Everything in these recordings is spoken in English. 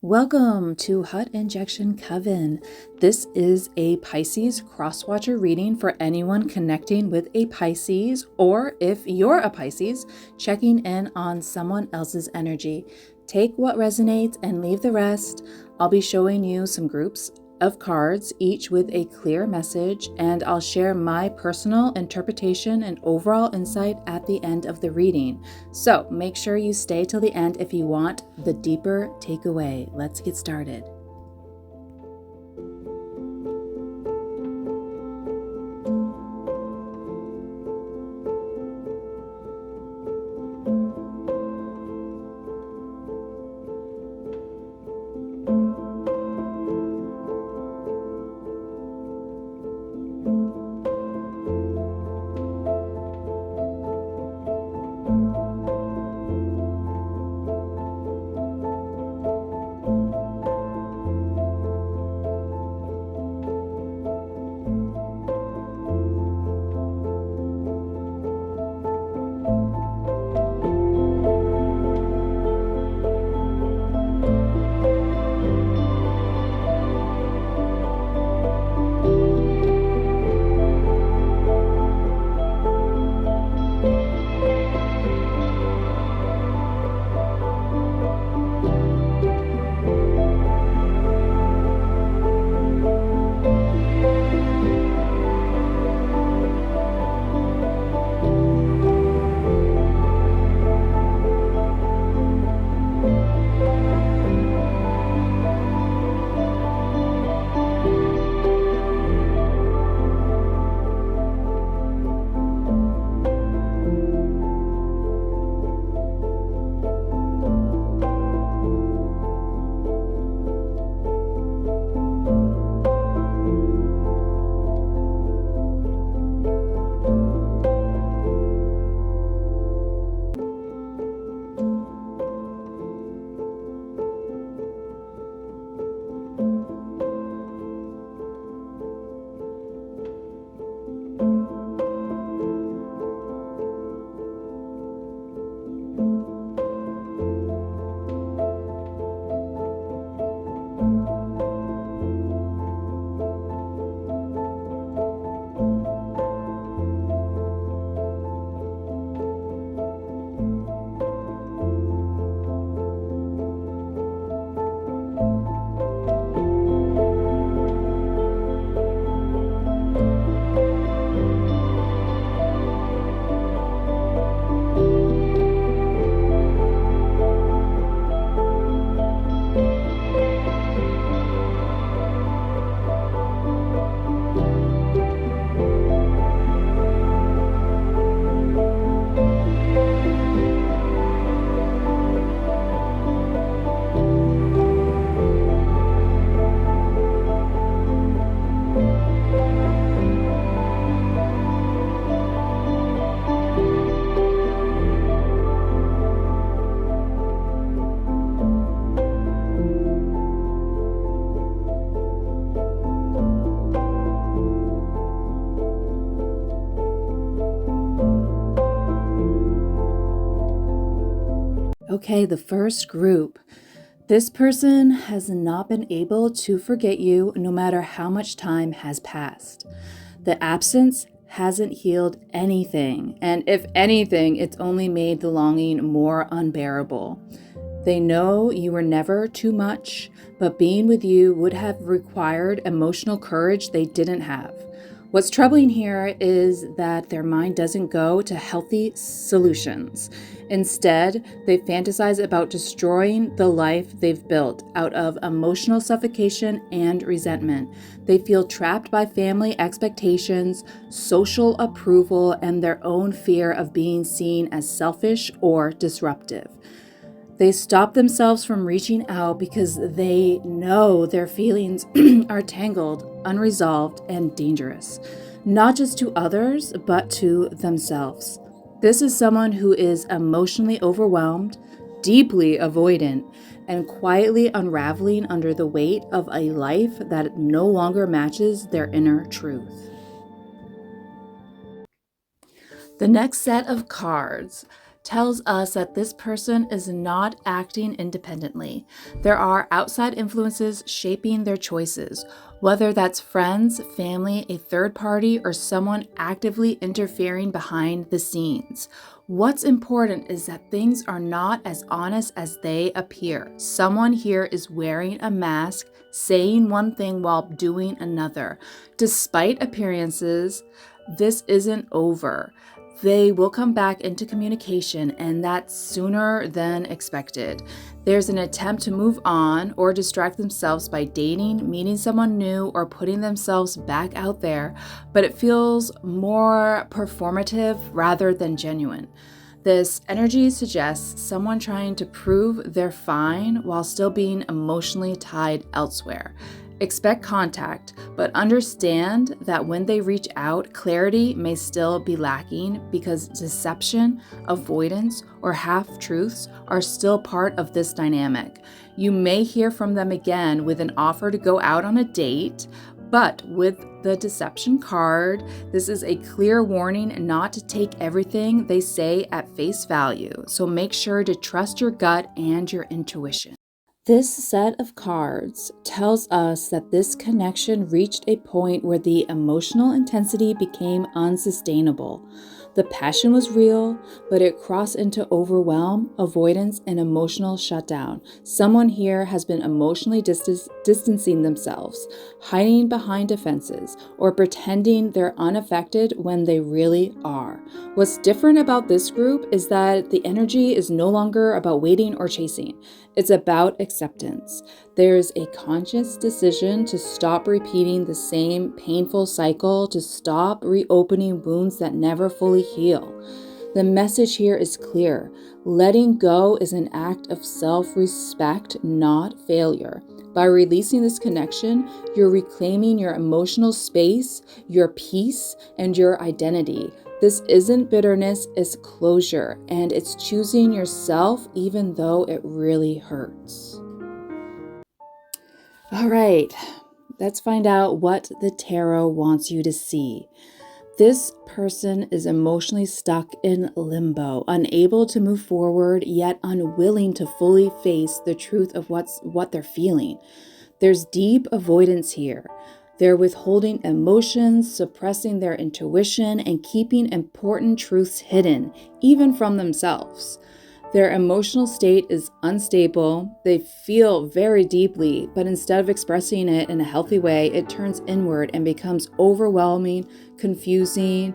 Welcome to Hot Injection Coven. This is a Pisces Crosswatcher reading for anyone connecting with a Pisces, or if you're a Pisces, checking in on someone else's energy. Take what resonates and leave the rest. I'll be showing you some groups of cards, each with a clear message, and I'll share my personal interpretation and overall insight at the end of the reading. So make sure you stay till the end if you want the deeper takeaway. Let's get started. Okay, the first group. This person has not been able to forget you no matter how much time has passed. The absence hasn't healed anything, and if anything, it's only made the longing more unbearable. They know you were never too much, but being with you would have required emotional courage they didn't have. What's troubling here is that their mind doesn't go to healthy solutions. Instead, they fantasize about destroying the life they've built out of emotional suffocation and resentment. They feel trapped by family expectations, social approval, and their own fear of being seen as selfish or disruptive. They stop themselves from reaching out because they know their feelings are tangled, unresolved, and dangerous, not just to others, but to themselves. This is someone who is emotionally overwhelmed, deeply avoidant, and quietly unraveling under the weight of a life that no longer matches their inner truth. The next set of cards tells us that this person is not acting independently. There are outside influences shaping their choices, whether that's friends, family, a third party, or someone actively interfering behind the scenes. What's important is that things are not as honest as they appear. Someone here is wearing a mask, saying one thing while doing another. Despite appearances, this isn't over. They will come back into communication, and that's sooner than expected. There's an attempt to move on or distract themselves by dating, meeting someone new, or putting themselves back out there, but it feels more performative rather than genuine. This energy suggests someone trying to prove they're fine while still being emotionally tied elsewhere. Expect contact, but understand that when they reach out, clarity may still be lacking because deception, avoidance, or half-truths are still part of this dynamic. You may hear from them again with an offer to go out on a date, but with the deception card, this is a clear warning not to take everything they say at face value. So make sure to trust your gut and your intuition. This set of cards tells us that this connection reached a point where the emotional intensity became unsustainable. The passion was real, but it crossed into overwhelm, avoidance, and emotional shutdown. Someone here has been emotionally distancing themselves, hiding behind defenses, or pretending they're unaffected when they really are. What's different about this group is that the energy is no longer about waiting or chasing. It's about acceptance. There's a conscious decision to stop repeating the same painful cycle, to stop reopening wounds that never fully heal. The message here is clear. Letting go is an act of self-respect, not failure. By releasing this connection, you're reclaiming your emotional space, your peace, and your identity. This isn't bitterness, it's closure, and it's choosing yourself even though it really hurts. All right, let's find out what the tarot wants you to see. This person is emotionally stuck in limbo, unable to move forward, yet unwilling to fully face the truth of what they're feeling. There's deep avoidance here. They're withholding emotions, suppressing their intuition, and keeping important truths hidden, even from themselves. Their emotional state is unstable. They feel very deeply, but instead of expressing it in a healthy way, it turns inward and becomes overwhelming, confusing,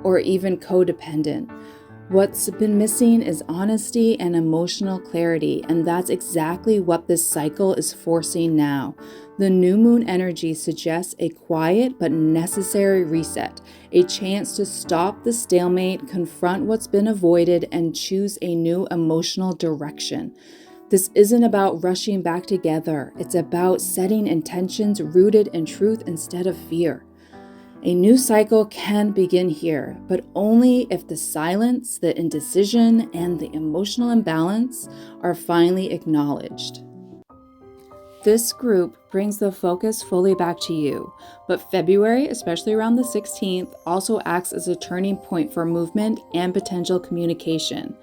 or even codependent. What's been missing is honesty and emotional clarity, and that's exactly what this cycle is forcing now. The new moon energy suggests a quiet but necessary reset, a chance to stop the stalemate, confront what's been avoided, and choose a new emotional direction. This isn't about rushing back together. It's about setting intentions rooted in truth instead of fear. A new cycle can begin here, but only if the silence, the indecision, and the emotional imbalance are finally acknowledged. This group brings the focus fully back to you, but February, especially around the 16th, also acts as a turning point for movement and potential communication.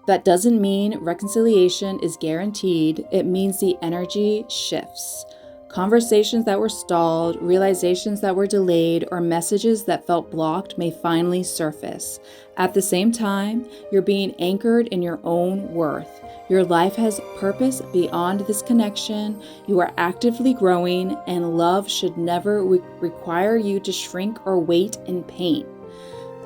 That doesn't mean reconciliation is guaranteed. It means the energy shifts. Conversations that were stalled, realizations that were delayed, or messages that felt blocked may finally surface. At the same time, you're being anchored in your own worth. Your life has purpose beyond this connection. You are actively growing, and love should never require you to shrink or wait in pain.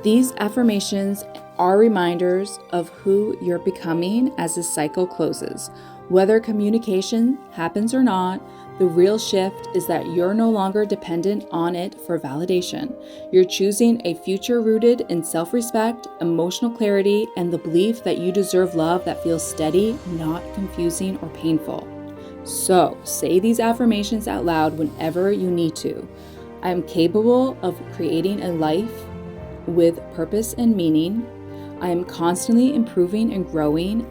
These affirmations are reminders of who you're becoming as the cycle closes. Whether communication happens or not, the real shift is that you're no longer dependent on it for validation. You're choosing a future rooted in self-respect, emotional clarity, and the belief that you deserve love that feels steady, not confusing or painful. So, say these affirmations out loud whenever you need to. I am capable of creating a life with purpose and meaning. I am constantly improving and growing.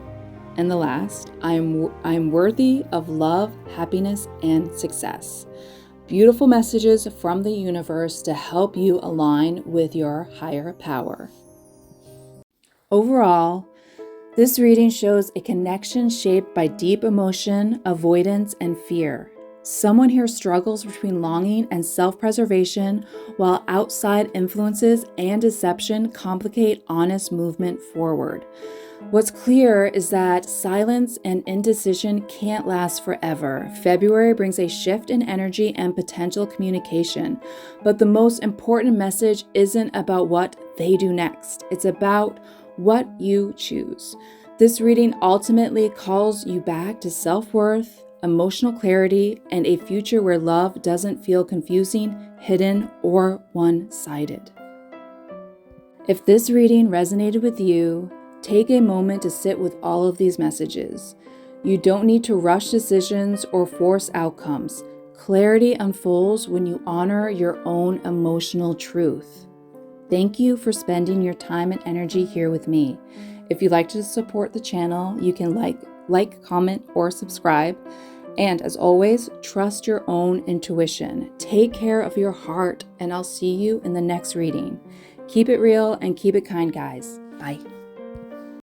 And the last, I am worthy of love, happiness, and success. Beautiful messages from the universe to help you align with your higher power. Overall, This reading shows a connection shaped by deep emotion, avoidance, and fear. Someone here struggles between longing and self-preservation, while outside influences and deception complicate honest movement forward. What's clear is that silence and indecision can't last forever. February brings a shift in energy and potential communication, but the most important message isn't about what they do next. It's about what you choose. This reading ultimately calls you back to self-worth, emotional clarity, and a future where love doesn't feel confusing, hidden, or one-sided. If this reading resonated with you, take a moment to sit with all of these messages. You don't need to rush decisions or force outcomes. Clarity unfolds when you honor your own emotional truth. Thank you for spending your time and energy here with me. If you'd like to support the channel, you can like, comment, or subscribe. And as always, trust your own intuition. Take care of your heart, and I'll see you in the next reading. Keep it real and keep it kind, guys. Bye.